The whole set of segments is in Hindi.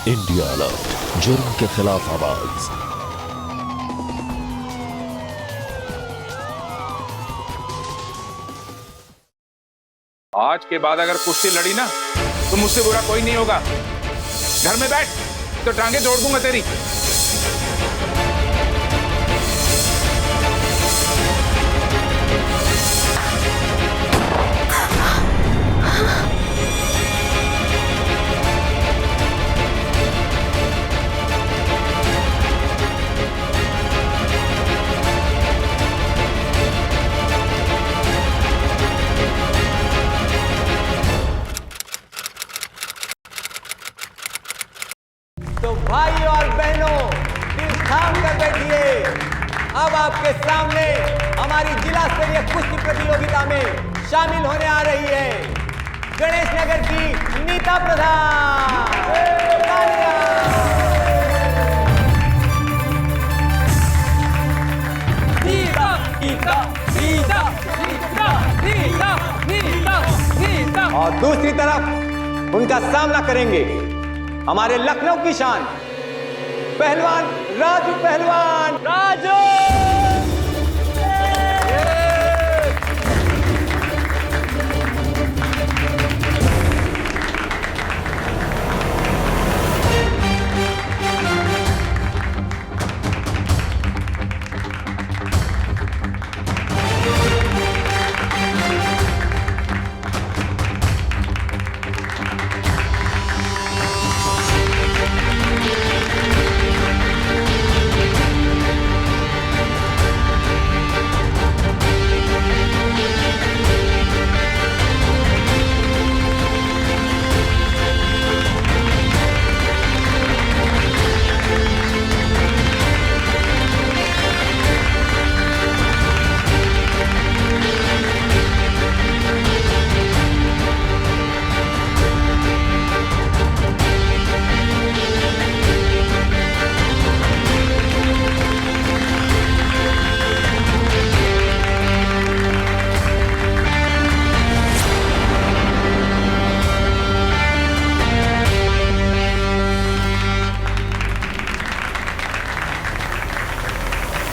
इंडिया अलर्ट, जुर्म के खिलाफ आवाज। आज के बाद अगर कुश्ती लड़ी ना तो मुझसे बुरा कोई नहीं होगा। घर में बैठ तो टांगे जोड़ दूंगा तेरी। तो भाई और बहनों, दिल थाम कर बैठिए। अब आपके सामने हमारी जिला स्तरीय कुश्ती प्रतियोगिता में शामिल होने आ रही है गणेश नगर की नीता प्रधान। नीता, नीता, नीता, नीता, नीता, नीता, नीता। और दूसरी तरफ उनका सामना करेंगे हमारे लखनऊ की शान पहलवान राजू। पहलवान राजू।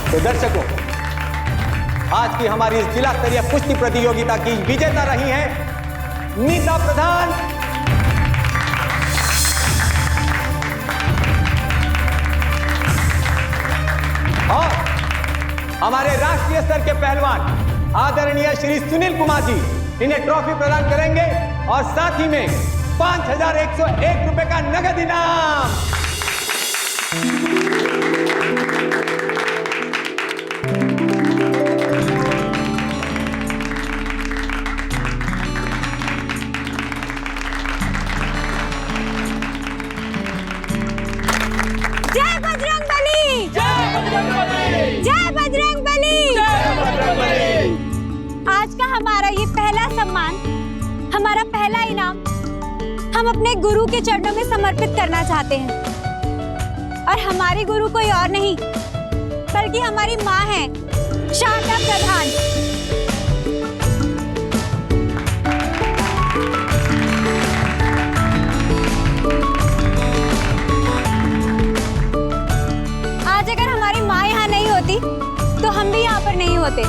तो दर्शकों, आज की हमारी इस जिला स्तरीय कुश्ती प्रतियोगिता की विजेता रही हैं नीता प्रधान और हमारे राष्ट्रीय स्तर के पहलवान आदरणीय श्री सुनील कुमार जी इन्हें ट्रॉफी प्रदान करेंगे और साथ ही में 5,101 रुपए का नगद इनाम। जय बजरंगबली! जय बजरंगबली! जय बजरंगबली! जय बजरंगबली! आज का हमारा ये पहला सम्मान, हमारा पहला इनाम हम अपने गुरु के चरणों में समर्पित करना चाहते हैं। और हमारी गुरु कोई और नहीं बल्कि हमारी माँ है शारदा प्रधान। आज अगर हमारी माँ यहाँ नहीं होती तो हम भी यहाँ पर नहीं होते।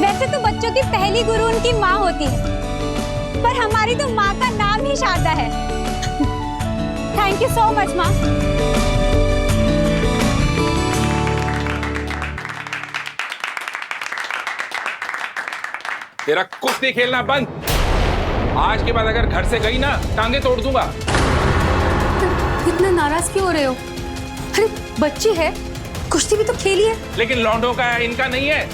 वैसे तो बच्चों की पहली गुरु उनकी माँ होती है, पर हमारी तो माँ का नाम ही शारदा है। थैंक यू सो मच माँ। तेरा कुश्ती खेलना बंद। आज के बाद अगर घर से गई ना टांगे तोड़ दूंगा। इतना नाराज क्यों हो रहे हो? अरे बच्ची है, कुश्ती भी तो खेली है। लेकिन लौंडों का है, इनका नहीं है।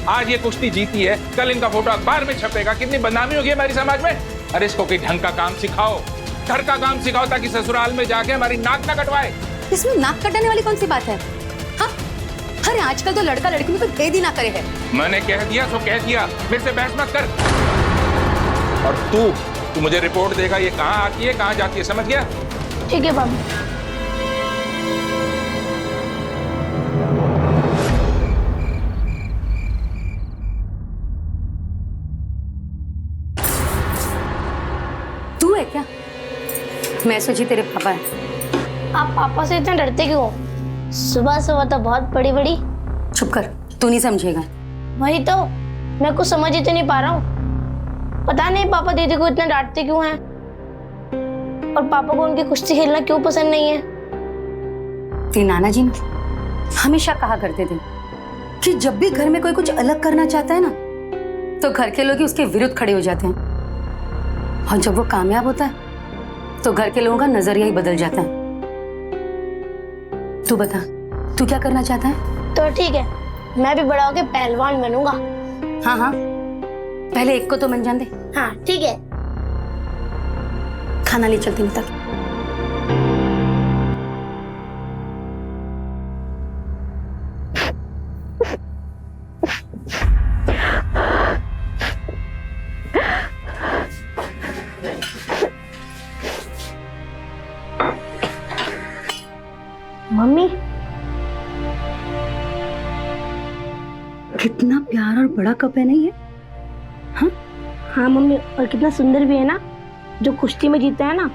आज ये कुश्ती जीती है, कल इनका फोटो अखबार में छपेगा। कितनी बदनामी होगी हमारी समाज में। अरे इसको कोई ढंग का काम सिखाओ, घर का काम सिखाओ, ताकि ससुराल में जाके हमारी नाक ना कटवाए। इसमें नाक कटाने वाली कौन सी बात है? हाँ, अरे आजकल तो लड़का लड़की में कोई भेद ही ना करे है। मैंने कह दिया तो कह दिया, मेरे से बहस मत कर। और तू मुझे रिपोर्ट देगा ये कहाँ आती है कहाँ जाती है, समझ गया? ठीक है बाबू। तू है क्या? मैं सोची तेरे पापा है। आप पापा से इतना डरते क्यों हो? सुबह सुबह तो बहुत बड़ी बड़ी। चुप कर, तू नहीं समझेगा। वही तो, मैं कुछ समझ ही तो नहीं पा रहा हूँ। पता नहीं पापा दीदी को इतना डांटते क्यों हैं, और पापा को उनकी कुश्ती खेलना क्यों पसंद नहीं है। तेरे नाना जी हमेशा कहा करते थे कि जब भी घर में कोई कुछ अलग करना चाहता है ना, तो घर के लोग ही उसके विरुद्ध खड़े हो जाते हैं, और जब वो कामयाब होता है तो घर के लोगों का नजरिया ही बदल जाता है। तू बता, तू क्या करना चाहता है? तो ठीक है, मैं भी बड़ा होके पहलवान बनूंगा। हाँ हाँ, पहले एक को तो मन जान दे। हाँ ठीक है। खाना ले चलती हूँ तक। मम्मी, कितना प्यारा और बड़ा कप है नहीं है? हाँ हाँ मम्मी, और कितना सुंदर भी है ना। जो कुश्ती में जीता है ना,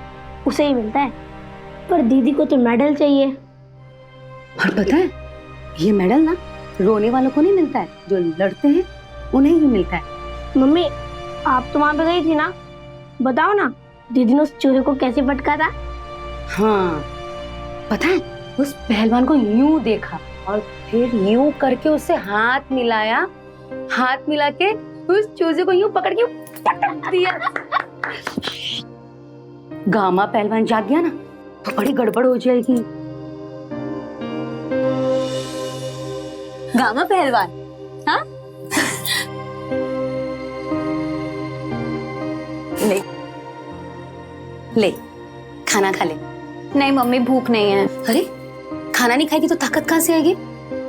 उसे ही मिलता है, पर दीदी को तो मेडल चाहिए। और पता है, ये मेडल ना रोने वालों को नहीं मिलता है, जो लड़ते हैं उन्हें ही मिलता है। मम्मी, आप तो वहां पे गई थी ना, बताओ ना दीदी ने उस चूहे को कैसे पटका था। हाँ पता है, उस पहलवान को यूं देखा और फिर यूं करके उससे हाथ मिलाया, हाथ मिला के उस चूजे को यूं पकड़ के पटक दिया। गामा पहलवान जाग गया ना तो बड़ी गड़बड़ हो जाएगी। गामा पहलवान, हाँ? ले ले, खाना खा ले। नहीं मम्मी, भूख नहीं है। अरे खाना नहीं खाएगी तो ताकत कहाँ से आएगी?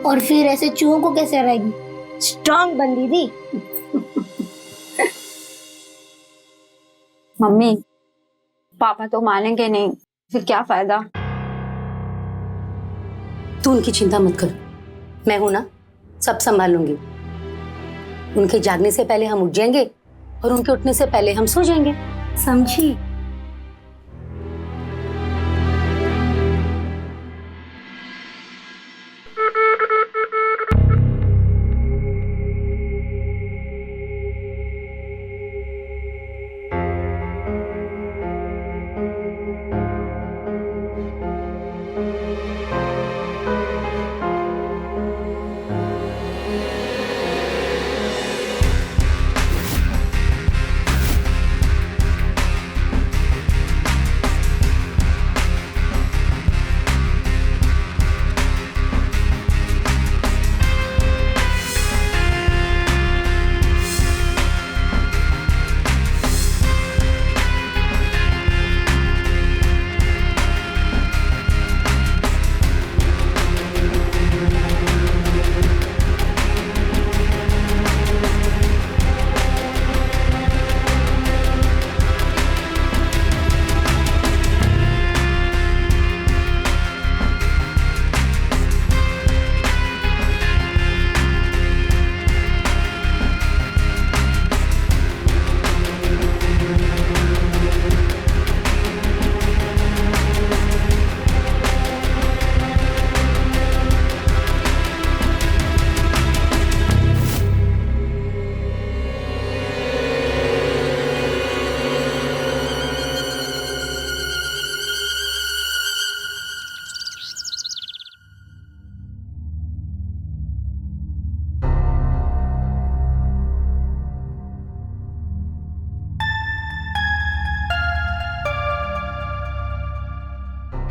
और फिर ऐसे चूहों को कैसे हराएगी? स्ट्रांग बन दीदी। मम्मी, पापा तो मानेंगे नहीं, फिर क्या फायदा। तू उनकी चिंता मत कर, मैं हूं ना, सब संभाल लूंगी। उनके जागने से पहले हम उठ जाएंगे और उनके उठने से पहले हम सो जाएंगे, समझी?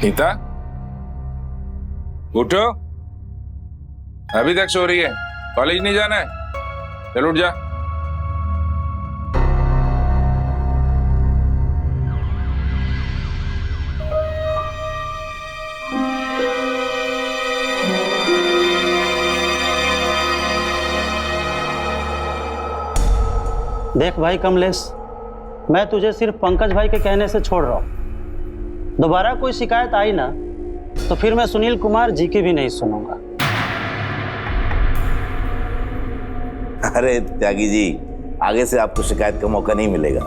नीता, उठो, अभी तक सो रही है। कॉलेज नहीं जाना है? चल उठ जा। देख भाई कमलेश, मैं तुझे सिर्फ पंकज भाई के कहने से छोड़ रहा हूँ। दोबारा कोई शिकायत आई ना तो फिर मैं सुनील कुमार जी की भी नहीं सुनूंगा। अरे त्यागी जी, आगे से आपको शिकायत का मौका नहीं मिलेगा।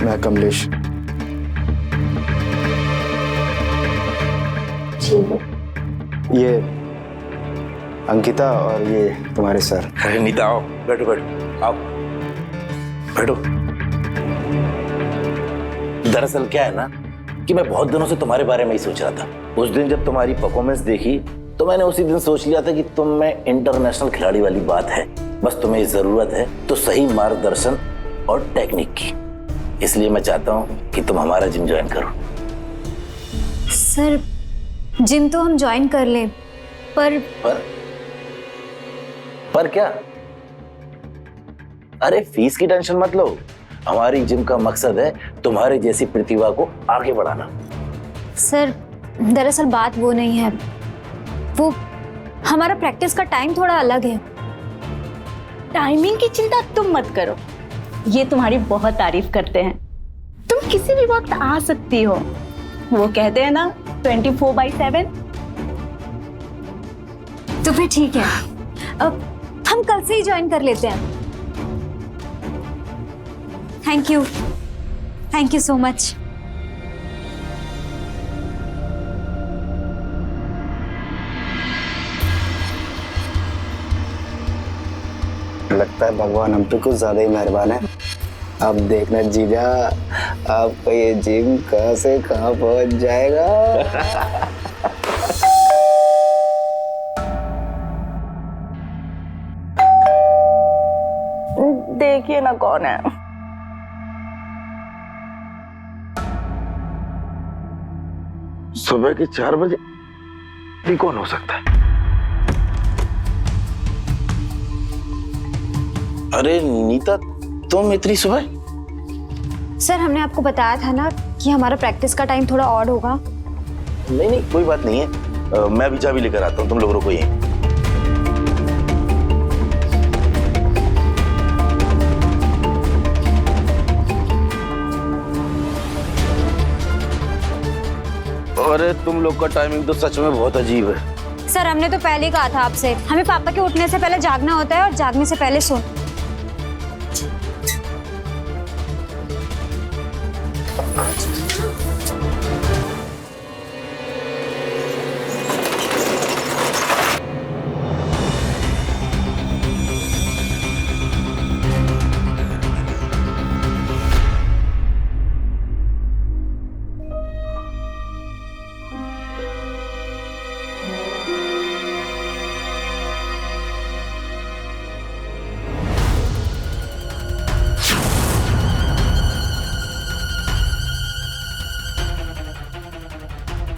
मैं कमलेश। ये अंकिता और ये तुम्हारे सर। अरे नीता आओ, बैठो बैठो, आओ बैठो। दरअसल क्या है ना कि मैं बहुत दिनों से तुम्हारे बारे में ही सोच रहा था। उस दिन जब तुम्हारी परफॉर्मेंस देखी तो मैंने उसी दिन सोच लिया था कि तुम में इंटरनेशनल खिलाड़ी वाली बात है। बस तुम्हें जरूरत है तो सही मार्गदर्शन और टेक्निक की। इसलिए मैं चाहता हूँ कि तुम हमारा जिम ज्वाइन करो। सर जिम तो हम ज्वाइन कर लें, पर क्या? अरे फीस की टेंशन मत लो। हमारी जिम का मकसद है तुम्हारे जैसी प्रतिभा को आगे बढ़ाना। सर दरअसल बात वो नहीं है, वो हमारा प्रैक्टिस का टाइम थोड़ा अलग है। टाइमिंग की चिंता तुम मत करो, ये तुम्हारी बहुत तारीफ करते हैं। तुम किसी भी वक्त आ सकती हो। वो कहते हैं ना 24/7। तो फिर ठीक है, अब हम कल से ही ज्वाइन कर लेते हैं। Thank you so much. लगता है भगवान हम पे कुछ ज्यादा ही मेहरबान है। अब देखना जीजा, आपका ये जिम कहाँ से कहाँ पहुंच जाएगा। देखिए ना कौन है। सुबह के 4 बजे भी कौन हो सकता है? अरे नीता, तुम इतनी सुबह? सर हमने आपको बताया था ना कि हमारा प्रैक्टिस का टाइम थोड़ा ऑड होगा। नहीं कोई बात नहीं है। मैं भी चाबी लेकर आता हूँ, तुम लोग रुको यहीं। अरे तुम लोग का टाइमिंग तो सच में बहुत अजीब है। सर हमने तो पहले ही कहा था आपसे, हमें पापा के उठने से पहले जागना होता है और जागने से पहले सोना।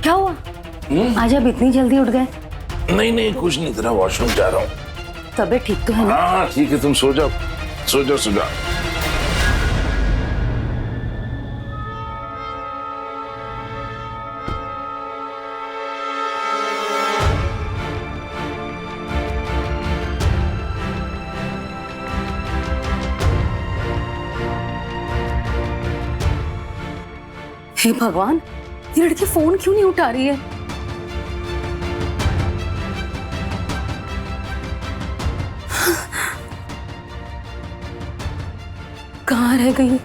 क्या हुआ? आज आप इतनी जल्दी उठ गए? नहीं कुछ नहीं, तेरा वॉशरूम जा रहा हूँ। तबीयत ठीक तो है ना? हाँ ठीक है, तुम सो जाओ सो जाओ सो जाओ। हे भगवान, ये लड़की फोन क्यों नहीं उठा रही है? कहाँ रह गई?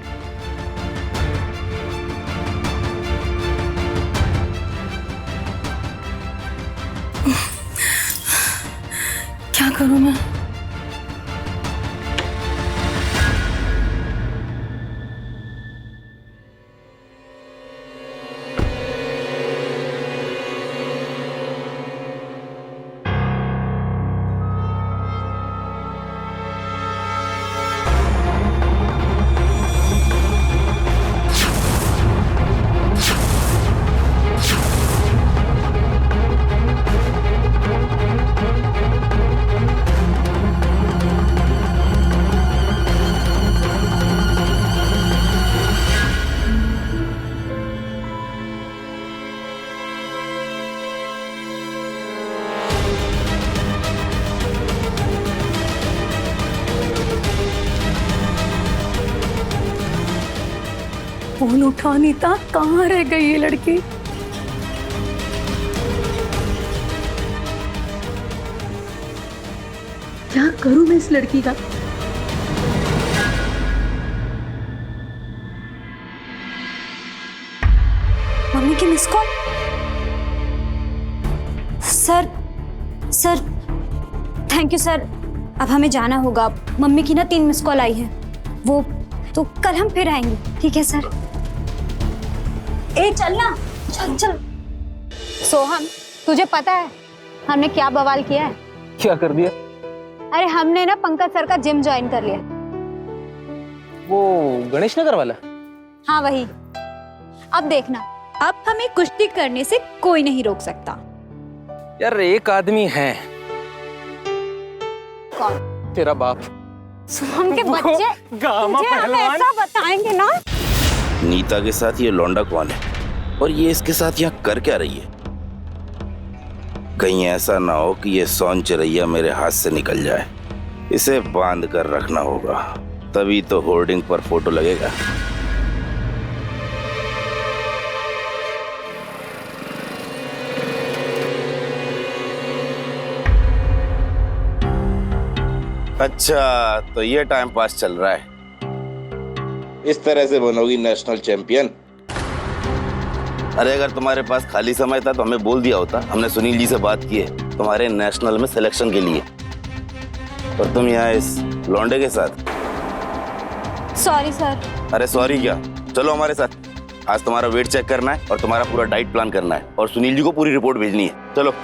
क्या करूं मैं? फोन उठा नीता, कहाँ रह गई ये लड़की? क्या करूं मैं इस लड़की का? मम्मी की miss call. Sir sir thank you sir, अब हमें जाना होगा। मम्मी की ना 3 मिस कॉल आई है, वो तो कल हम फिर आएंगे। ठीक है सर। ए चलना, चल चल। सोहम, तुझे पता है हमने क्या बवाल किया है? क्या कर दिया? अरे हमने ना पंकज सर का जिम ज्वाइन कर लिया। वो गणेश नगर वाला? हाँ वही। अब देखना, अब हमें कुश्ती करने से कोई नहीं रोक सकता। यार एक आदमी है। कौन? तेरा बाप। सोहम के बच्चे, तुझे हम ऐसा बताएंगे ना। नीता के साथ ये लौंडा कौन है और ये इसके साथ यहाँ कर क्या रही है? कहीं ऐसा ना हो कि ये सौन चिरैया मेरे हाथ से निकल जाए। इसे बांध कर रखना होगा, तभी तो होर्डिंग पर फोटो लगेगा। अच्छा, तो ये टाइम पास चल रहा है। इस तरह से बनोगी नेशनल चैंपियन? अरे अगर तुम्हारे पास खाली समय था तो हमें बोल दिया होता, हमने सुनील जी से बात की है तुम्हारे नेशनल में सिलेक्शन के लिए। और तुम यहाँ इस लौंडे के साथ? Sorry sir. अरे सॉरी क्या, चलो हमारे साथ। आज तुम्हारा वेट चेक करना है और तुम्हारा पूरा डाइट प्लान करना है और सुनील जी को पूरी रिपोर्ट भेजनी है। चलो।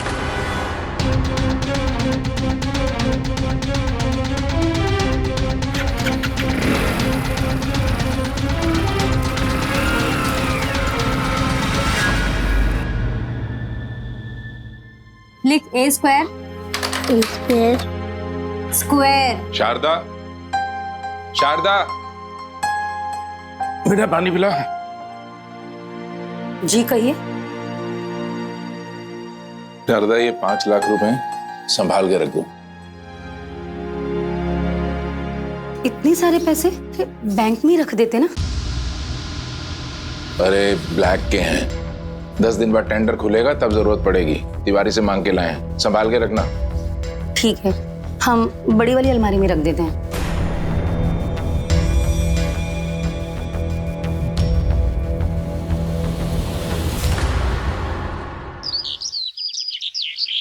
लिख A square. A square. Square. Sharda, Sharda बेटा पानी पिला। जी कहिए। शारदा ये 5 लाख रुपए संभाल के रख दो। इतने सारे पैसे बैंक में ही रख देते ना। अरे ब्लैक के हैं, 10 दिन बाद टेंडर खुलेगा तब जरूरत पड़ेगी। तिवारी से मांग के लाए हैं, संभाल के रखना। ठीक है, हम बड़ी वाली अलमारी में रख देते हैं।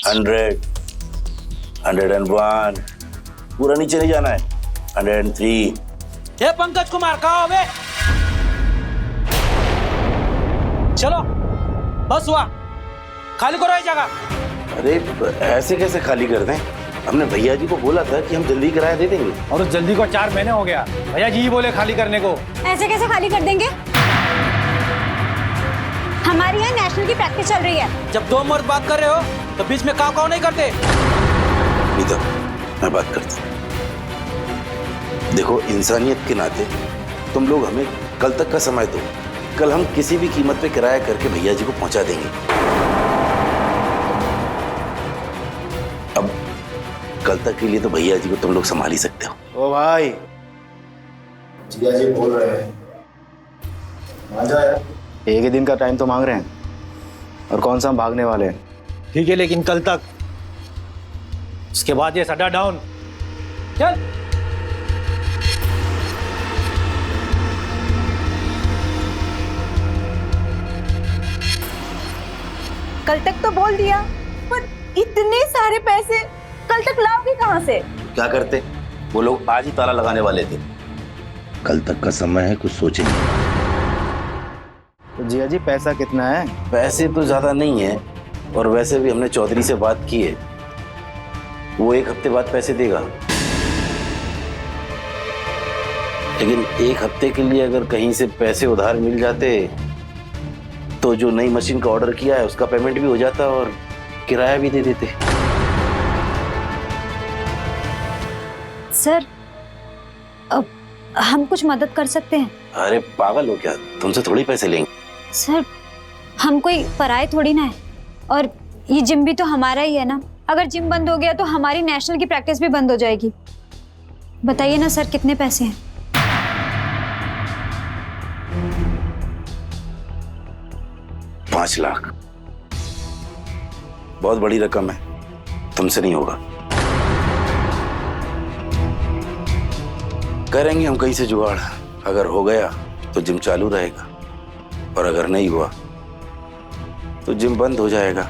$100, 101, पूरा नीचे नहीं जाना है। 103। ये पंकज कुमार कहाँ हो बे? चलो बस हुआ, खाली करो ये जगह। अरे ऐसे कैसे खाली कर दें? हमने भैया जी को बोला था कि हम जल्दी किराया दे देंगे। और उस जल्दी को 4 महीने हो गया, भैया जी ही बोले खाली करने को। ऐसे कैसे खाली कर देंगे? हमारी यहाँ नेशनल की प्रैक्टिस चल रही है। जब 2 मर्द बात कर रहे हो तो बीच में काव नहीं करते। नीता, मैं बात करता हूँ। देखो, इंसानियत के नाते तुम लोग हमें कल तक का समय दो। कल हम किसी भी कीमत पे किराया करके भैया जी को पहुंचा देंगे। अब कल तक के लिए तो भैया जी को तुम लोग संभाल ही सकते हो। ओ भाई, जिया जी बोल रहे हैं, आ जाओ यार। एक ही दिन का टाइम तो मांग रहे हैं, और कौन सा हम भागने वाले हैं। ठीक है, लेकिन कल तक, उसके बाद ये सड्डा डाउन। चल। कल तक तो बोल दिया, पर इतने सारे पैसे कल तक लाओगे कहाँ से? क्या करते? वो लोग आज ही ताला लगाने वाले थे। कल तक का समय है, कुछ सोचेंगे। तो जिया जी पैसा कितना है? पैसे तो ज्यादा नहीं है, और वैसे भी हमने चौधरी से बात की है, वो 1 हफ्ते बाद पैसे देगा। लेकिन 1 हफ्ते के लिए अगर कहीं से पैसे उधार मिल जाते तो जो नई मशीन का ऑर्डर किया है उसका पेमेंट भी हो जाता और किराया भी दे देते। सर, अब हम कुछ मदद कर सकते हैं? अरे पागल हो क्या, तुमसे थोड़ी पैसे लेंगे। सर, हम कोई पराये थोड़ी ना है, और ये जिम भी तो हमारा ही है ना। अगर जिम बंद हो गया तो हमारी नेशनल की प्रैक्टिस भी बंद हो जाएगी। बताइए ना सर, कितने पैसे हैं? $5 लाख बहुत बड़ी रकम है, तुमसे नहीं होगा। करेंगे हम कहीं से जुगाड़। अगर हो गया तो जिम चालू रहेगा, और अगर नहीं हुआ तो जिम बंद हो जाएगा।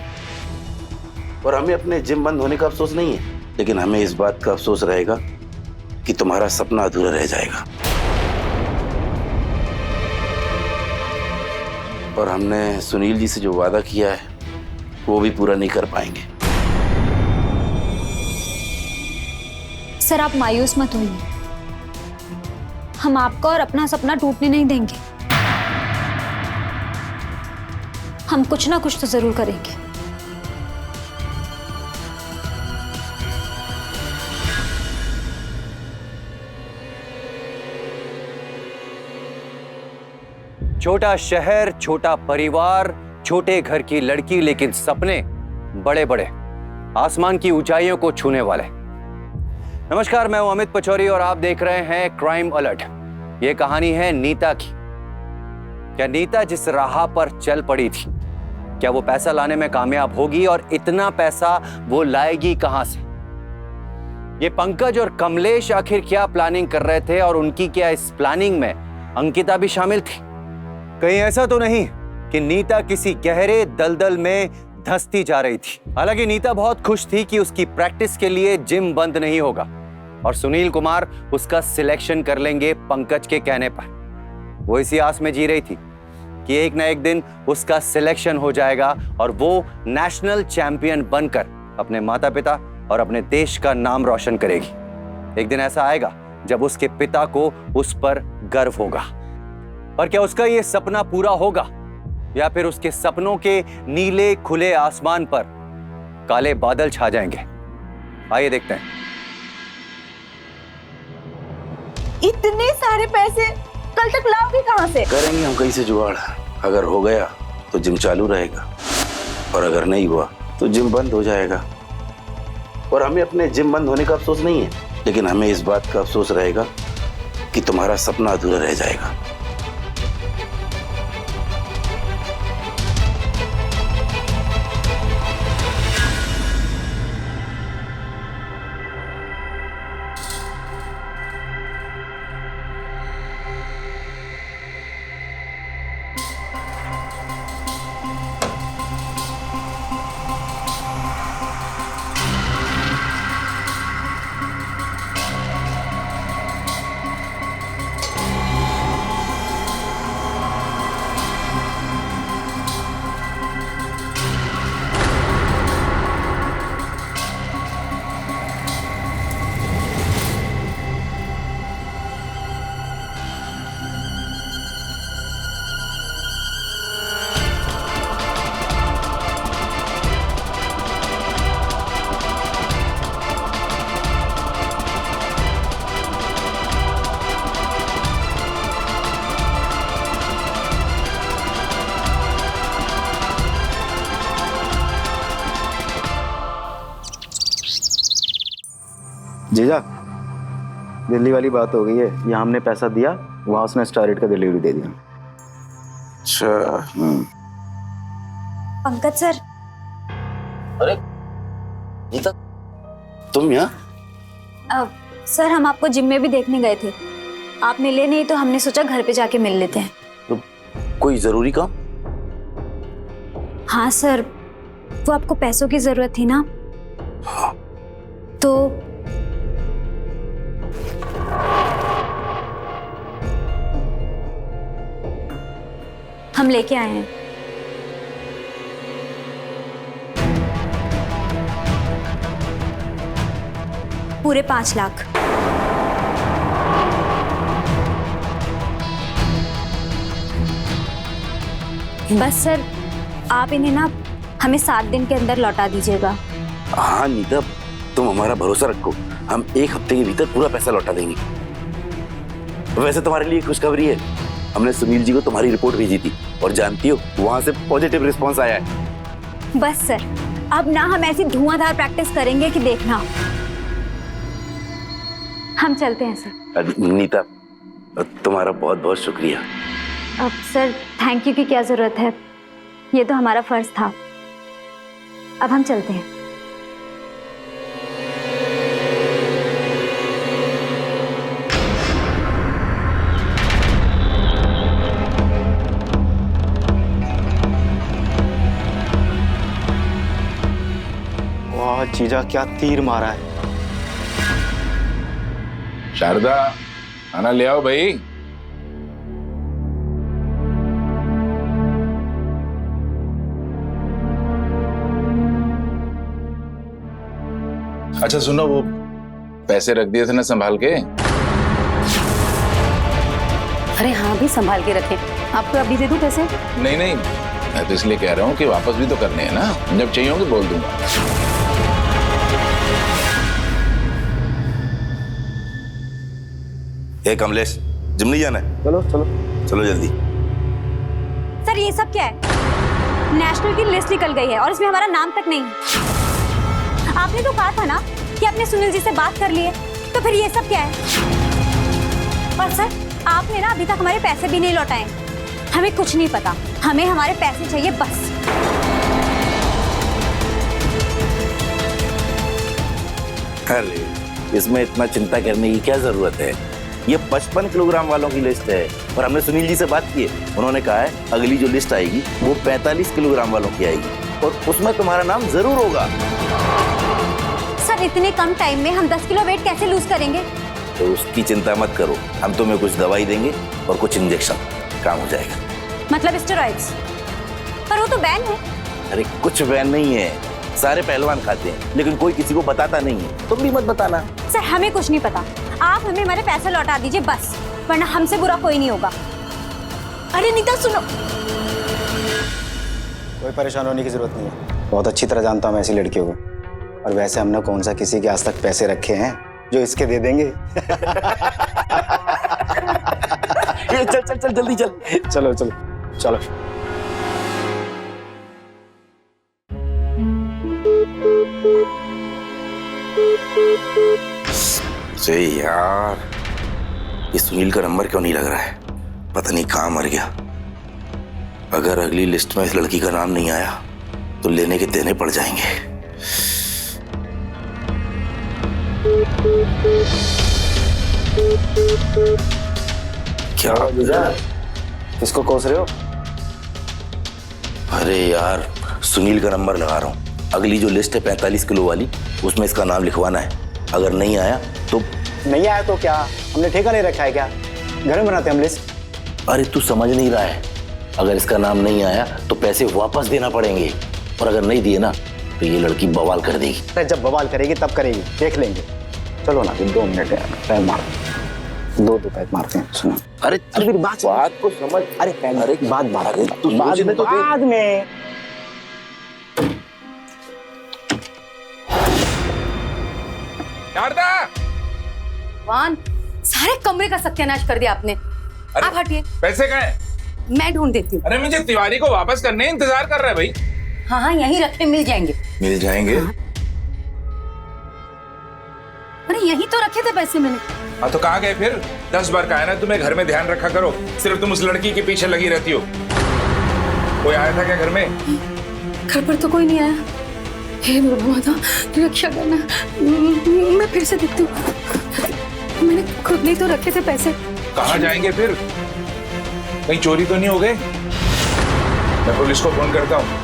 और हमें अपने जिम बंद होने का अफसोस नहीं है, लेकिन हमें इस बात का अफसोस रहेगा कि तुम्हारा सपना अधूरा रह जाएगा। और हमने सुनील जी से जो वादा किया है वो भी पूरा नहीं कर पाएंगे। सर आप मायूस मत होइए, हम आपका और अपना सपना टूटने नहीं देंगे। हम कुछ ना कुछ तो जरूर करेंगे। छोटा शहर, छोटा परिवार, छोटे घर की लड़की, लेकिन सपने बड़े बड़े, आसमान की ऊंचाइयों को छूने वाले। नमस्कार, मैं हूं अमित पचौरी और आप देख रहे हैं क्राइम अलर्ट। ये कहानी है नीता की। क्या नीता जिस राह पर चल पड़ी थी, क्या वो पैसा लाने में कामयाब होगी? और इतना पैसा वो लाएगी कहां से? ये पंकज और कमलेश आखिर क्या प्लानिंग कर रहे थे और उनकी क्या इस प्लानिंग में अंकिता भी शामिल थी? कहीं ऐसा तो नहीं कि नीता किसी गहरे दलदल में धंसती जा रही थी। हालांकि नीता बहुत खुश थी कि उसकी प्रैक्टिस के लिए जिम बंद नहीं होगा और सुनील कुमार उसका सिलेक्शन कर लेंगे पंकज के कहने पर। वो इसी आस में जी रही थी कि एक ना एक दिन उसका सिलेक्शन हो जाएगा और वो नेशनल चैंपियन बनकर अपने माता पिता और अपने देश का नाम रोशन करेगी। एक दिन ऐसा आएगा जब उसके पिता को उस पर गर्व होगा। पर क्या उसका ये सपना पूरा होगा या फिर उसके सपनों के नीले खुले आसमान पर काले बादल छा जाएंगे? आइए देखते हैं। इतने सारे पैसे कल तक लाओगे कहां से? करेंगे हम कहीं से जुगाड़। अगर हो गया तो जिम चालू रहेगा और अगर नहीं हुआ तो जिम बंद हो जाएगा। और हमें अपने जिम बंद होने का अफसोस नहीं है, लेकिन हमें इस बात का अफसोस रहेगा कि तुम्हारा सपना अधूरा रह जाएगा। जीजा, दिल्ली वाली बात हो गई है। यहाँ हमने पैसा दिया, वहाँ उसने स्टार रेट का डिलीवरी दे दिया। अच्छा। पंकज सर। अरे नीता, तुम यहाँ? सर हम आपको जिम में भी देखने गए थे, आप मिले नहीं तो हमने सोचा घर पे जाके मिल लेते हैं। तो कोई जरूरी काम? हाँ सर, वो आपको पैसों की जरूरत थी ना? हाँ। तो हम लेके आए हैं। पूरे 5 लाख। बस सर, आप इन्हें ना हमें 7 दिन के अंदर लौटा दीजिएगा। हाँ नीता, तुम हमारा भरोसा रखो, हम 1 हफ्ते के भीतर पूरा पैसा लौटा देंगे। वैसे तुम्हारे लिए खुशखबरी है, हमने सुनील जी को तुम्हारी रिपोर्ट भेजी थी और जानती हो वहां से पॉजिटिव रिस्पांस आया है। बस सर, अब ना हम ऐसी धुआंधार प्रैक्टिस करेंगे कि देखना। हम चलते हैं सर। नीता, तुम्हारा बहुत बहुत शुक्रिया। अब सर थैंक यू की क्या जरूरत है, ये तो हमारा फर्ज था। अब हम चलते हैं। वाह जीजा, क्या तीर मारा है। शारदा, खाना ले आओ भाई। अच्छा सुनो, वो पैसे रख दिए थे ना संभाल के? अरे हाँ भी संभाल के रखे। आपको अभी दे दूं पैसे? नहीं नहीं, मैं तो इसलिए कह रहा हूँ कि वापस भी तो करने हैं ना, जब चाहिए होंगे बोल दूंगा। ए कमलेश, जिम नहीं जाना है? चलो चलो चलो जल्दी। सर ये सब क्या है? नेशनल की लिस्ट निकल गई है और इसमें हमारा नाम तक नहीं है। आपने तो कहा था ना कि आपने सुनील जी से बात कर ली है, तो फिर ये सब क्या है? और सर आपने ना अभी तक हमारे पैसे भी नहीं लौटाए। हमें कुछ नहीं पता, हमें हमारे पैसे चाहिए बस। अरे इसमें इतना चिंता करने की क्या जरूरत है? ये 55 किलोग्राम वालों की लिस्ट है और हमने सुनील जी से बात की है। उन्होंने कहा है अगली जो लिस्ट आएगी वो 45 किलोग्राम वालों की आएगी और उसमें तुम्हारा नाम जरूर होगा। सर इतने कम टाइम में हम 10 किलो वेट कैसे लूज करेंगे? तो उसकी चिंता मत करो, हम तुम्हें कुछ दवाई देंगे और कुछ इंजेक्शन, काम हो जाएगा। मतलब स्टेरॉइड्स? पर वो तो बैन है। अरे कुछ बैन नहीं है, सारे पहलवान खाते हैं, लेकिन कोई किसी को बताता नहीं है। तुम भी मत बताना। सर हमें कुछ नहीं पता, आप हमें हमारे पैसे लौटा दीजिए बस, वरना हमसे बुरा कोई नहीं होगा। अरे नीता सुनो, कोई परेशान होने की जरूरत नहीं है। बहुत अच्छी तरह जानता हूँ मैं ऐसी लड़कियों को। और वैसे हमने कौन सा किसी के आज तक पैसे रखे हैं जो इसके दे देंगे। चल चल चल जल्दी चल। चलो चलो चलो। से यार, इस सुनील का नंबर क्यों नहीं लग रहा है? पता नहीं कहाँ मर गया। अगर अगली लिस्ट में इस लड़की का नाम नहीं आया तो लेने के देने पड़ जाएंगे। क्या किसको कोस रहे हो? अरे यार, सुनील का नंबर लगा रहा हूँ। अगली जो लिस्ट है 45 किलो वाली, उसमें इसका नाम लिखवाना है। अगर नहीं आया तो? नहीं आया तो क्या, हमने ठेका नहीं रखा है क्या? घर में बनाते हम लिस्ट। अरे तू समझ नहीं रहा है, अगर इसका नाम नहीं आया तो पैसे वापस देना पड़ेंगे, और अगर नहीं दिए ना तो ये लड़की बवाल कर देगी। अरे जब बवाल करेगी तब करेगी, देख लेंगे। चलो ना, 2 मिनट है, टाइम मार दो पैक मारते हैं। सुनो, अरे मेरी बात को समझ। अरे बात मार, तू बाद में तो बाद में। शारदा! वान, सारे कमरे का सत्यानाश कर दिया आपने। आप हटिए। पैसे कहाँ हैं? मैं ढूंढ देती हूँ। अरे मुझे तिवारी को वापस करने इंतजार कर रहा है भाई। हाँ हाँ यहीं रखे, मिल जाएंगे। मिल जाएंगे? हाँ। अरे यहीं तो रखे थे पैसे मैंने। हाँ तो कहाँ गए फिर? 10 बार कहा है ना तुम्हें घर में ध्यान रखा करो, सिर्फ तुम उस लड़की के पीछे लगी रहती हो। कोई आया था क्या घर में? घर पर तो कोई नहीं आया। हे माता, रक्षा करना। मैं फिर से देखती हूँ। मैंने खुद नहीं तो रखे थे पैसे। कहाँ जाएंगे फिर? कहीं चोरी तो नहीं हो गए? मैं पुलिस को फोन करता हूँ।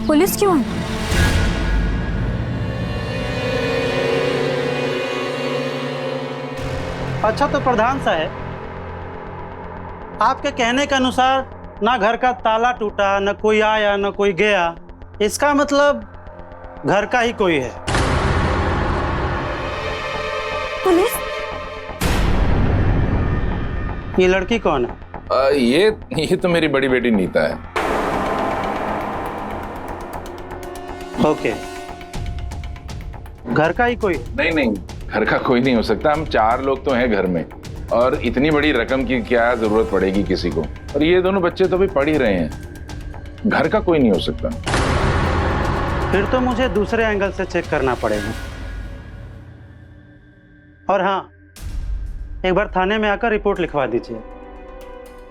पुलिस क्यों है? अच्छा तो प्रधान साहब, आपके कहने के अनुसार ना घर का ताला टूटा, न कोई आया, न कोई गया। इसका मतलब घर का ही कोई है। पुलिस? ये लड़की कौन है? ये तो मेरी बड़ी बेटी नीता है। ओके, घर का ही कोई? नहीं नहीं, घर का कोई नहीं हो सकता। हम 4 लोग तो हैं घर में, और इतनी बड़ी रकम की क्या जरूरत पड़ेगी किसी को? और ये दोनों बच्चे तो अभी पढ़ ही रहे हैं। घर का कोई नहीं हो सकता। फिर तो मुझे दूसरे एंगल से चेक करना पड़ेगा। और हाँ, एक बार थाने में आकर रिपोर्ट लिखवा दीजिए।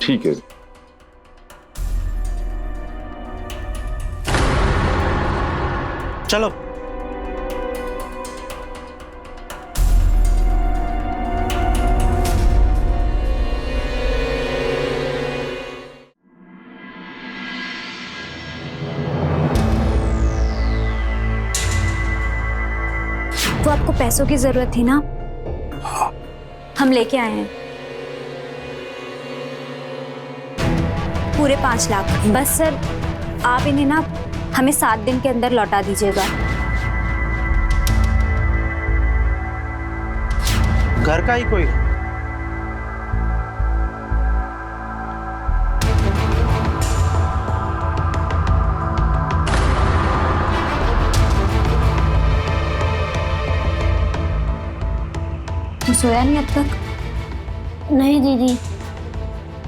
ठीक है। चलो। तो आपको पैसों की जरूरत थी ना? हम लेके आए हैं पूरे 5 लाख। बस सर आप इन्हें ना हमें 7 दिन के अंदर लौटा दीजिएगा। घर का ही कोई? तो सोया नहीं अब तक? नहीं दीदी,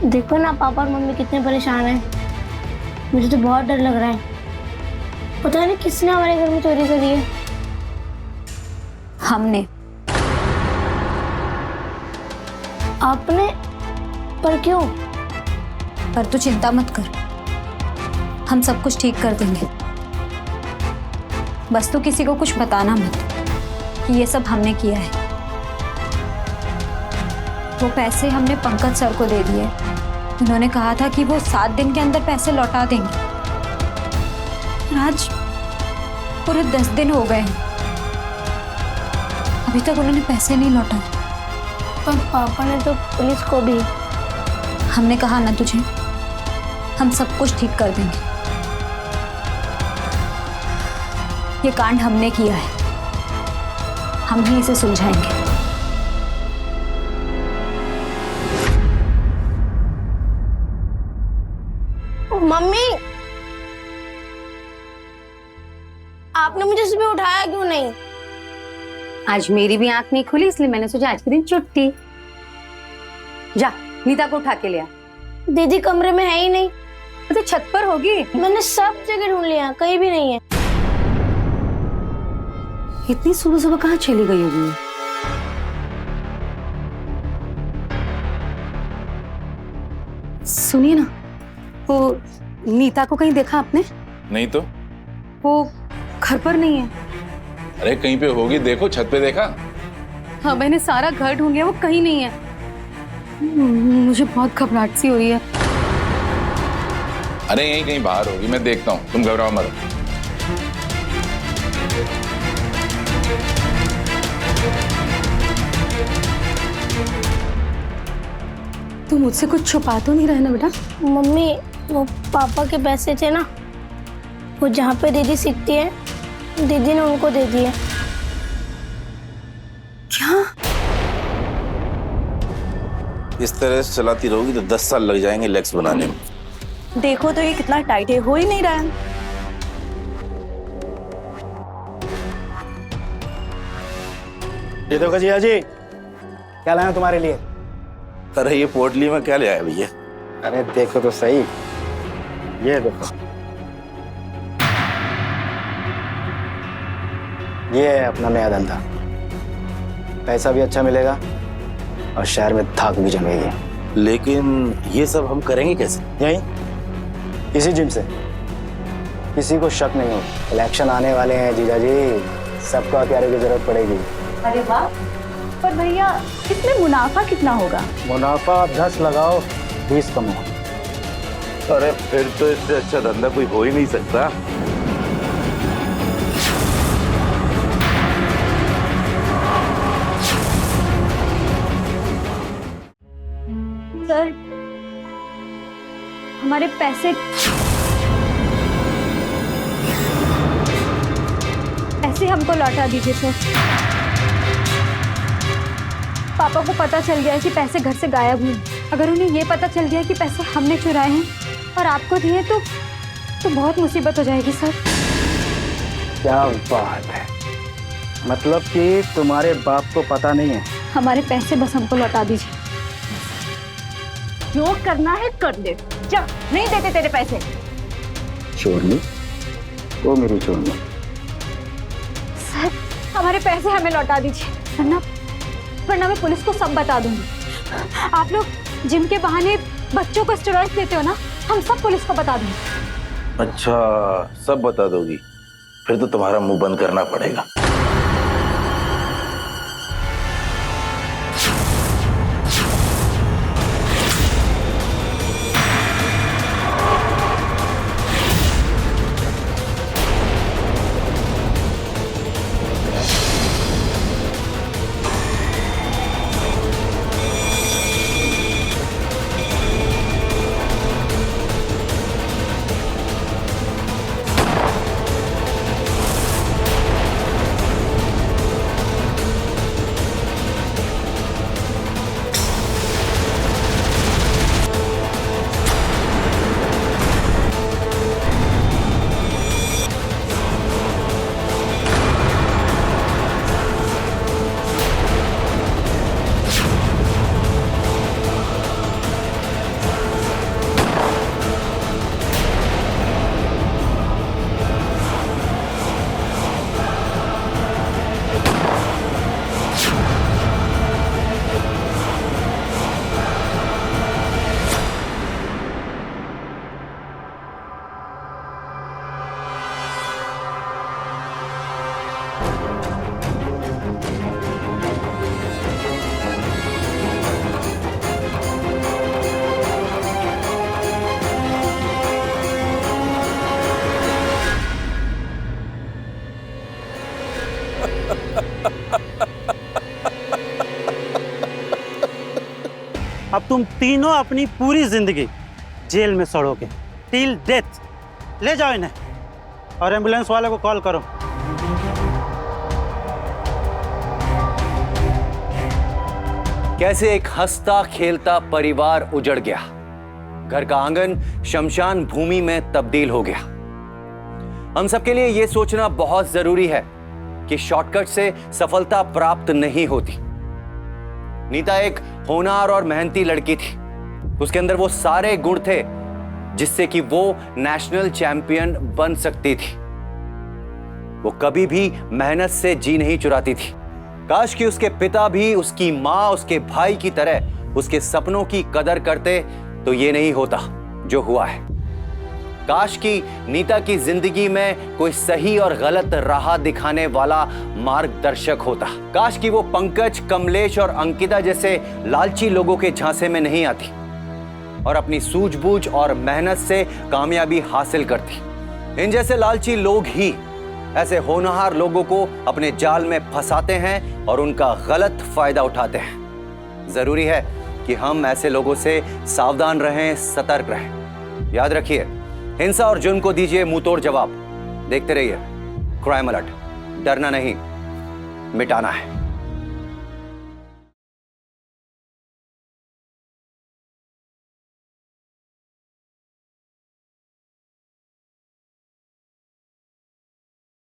देखो ना पापा और मम्मी कितने परेशान हैं। मुझे तो बहुत डर लग रहा है। पता नहीं किसने हमारे घर में चोरी करी है। हमने। आपने? पर क्यों? पर तू चिंता मत कर, हम सब कुछ ठीक कर देंगे। बस तू किसी को कुछ बताना मत कि ये सब हमने किया है। वो पैसे हमने पंकज सर को दे दिए। उन्होंने कहा था कि वो 7 दिन के अंदर पैसे लौटा देंगे। आज पूरे 10 दिन हो गए हैं, अभी तक उन्होंने पैसे नहीं लौटाए। पर पापा ने तो पुलिस को भी। हमने कहा ना तुझे, हम सब कुछ ठीक कर देंगे। ये कांड हमने किया है, हम ही इसे सुलझाएंगे। मम्मी, आपने मुझे सुबह उठाया क्यों नहीं? आज मेरी भी आंख नहीं खुली, इसलिए मैंने सोचा आज के दिन छुट्टी। जा नीता को उठा के लिया। दीदी कमरे में है ही नहीं। तो छत पर होगी। मैंने सब जगह ढूंढ लिया, कहीं भी नहीं है। इतनी सुबह सुबह कहाँ चली गई होगी? सुनिए ना, वो नीता को कहीं देखा आपने? नहीं तो। वो घर पर नहीं है। अरे कहीं पे होगी, देखो छत पे देखा? हाँ मैंने सारा घर ढूंढ लिया, वो कहीं नहीं है। मुझे बहुत घबराहट सी हो रही है। अरे यहीं कहीं बाहर होगी, मैं देखता हूँ, तुम घबराओ मत। तू मुझसे कुछ छुपा तो नहीं रहे ना बेटा? मम्मी, वो पापा के पैसे थे ना, वो जहाँ पे दीदी सीखती है, दीदी ने उनको दे दिए। क्या? इस तरह से चलाती रहोगी तो 10 साल लग जाएंगे लेग्स बनाने में। देखो तो ये कितना टाइट है, हो ही नहीं रहा है। ये देखो जिया जी, क्या लाया तुम्हारे लिए? अरे ये पोटली में क्या ले आया भैया? अरे देखो तो सही, ये देखो, ये है अपना नया धंधा। पैसा भी अच्छा मिलेगा और शहर में धाक भी जमेगी। लेकिन ये सब हम करेंगे कैसे? यही इसी जिम से। किसी को शक नहीं हो, इलेक्शन आने वाले हैं जीजा जी, सबको हथियारों की जरूरत पड़ेगी। अरे वाह, पर भैया इसमें मुनाफा कितना होगा? मुनाफा 10 लगाओ 20 कमाओ। अरे फिर तो इससे अच्छा धंधा कोई हो ही नहीं सकता। सर हमारे पैसे हमको लौटा दीजिए सर। पापा को पता चल गया है कि पैसे घर से गायब हुए। अगर उन्हें ये पता चल गया कि पैसे हमने चुराए हैं और आपको दिए तो बहुत मुसीबत हो जाएगी सर। क्या बात है, मतलब कि तुम्हारे बाप को पता नहीं है? हमारे पैसे बस हमको लौटा दीजिए। जो करना है कर दे, जा, नहीं देते तेरे पैसे। चोरनी, वो मेरी चोरनी। सर हमारे पैसे हमें लौटा दीजिए वरना मैं पुलिस को सब बता दूंगी। आप लोग जिम के बहाने बच्चों को स्टेरॉइड्स देते हो ना, हम सब पुलिस को बता देंगे। अच्छा, सब बता दोगी? फिर तो तुम्हारा मुंह बंद करना पड़ेगा। अब तुम तीनों अपनी पूरी जिंदगी जेल में सड़ोगे टिल डेथ। ले जाओ इन्हें और एम्बुलेंस वाले को कॉल करो। कैसे एक हंसता खेलता परिवार उजड़ गया, घर का आंगन शमशान भूमि में तब्दील हो गया। हम सबके लिए यह सोचना बहुत जरूरी है कि शॉर्टकट से सफलता प्राप्त नहीं होती। नीता एक होनहार और मेहनती लड़की थी। उसके अंदर वो सारे गुण थे जिससे कि वो नेशनल चैंपियन बन सकती थी। वो कभी भी मेहनत से जी नहीं चुराती थी। काश कि उसके पिता भी उसकी माँ उसके भाई की तरह उसके सपनों की कदर करते तो ये नहीं होता जो हुआ है। काश कि नीता की जिंदगी में कोई सही और गलत राह दिखाने वाला मार्गदर्शक होता। काश कि वो पंकज, कमलेश और अंकिता जैसे लालची लोगों के झांसे में नहीं आती और अपनी सूझबूझ और मेहनत से कामयाबी हासिल करती। इन जैसे लालची लोग ही ऐसे होनहार लोगों को अपने जाल में फंसाते हैं और उनका गलत फायदा उठाते हैं। जरूरी है कि हम ऐसे लोगों से सावधान रहें, सतर्क रहें। याद रखिए, हिंसा और जुर्म को दीजिए मुंहतोड़ जवाब। देखते रहिए क्राइम अलर्ट। डरना नहीं, मिटाना है।